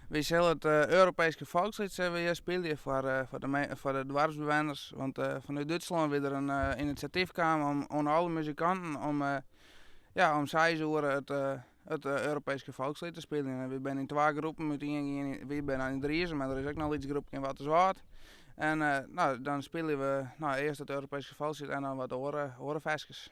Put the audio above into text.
We zullen het Europese volkslied weer spelen voor de dwarsbewoners. Want vanuit Duitsland weer er een initiatief kwam om onder alle muzikanten om 6 uur het Europese volkslied te spelen. En we zijn in 2 groepen, we zijn aan het drieën, maar er is ook nog iets groep in wat te zwart. En dan spelen we eerst het Europese volkslied en dan wat orenfestjes.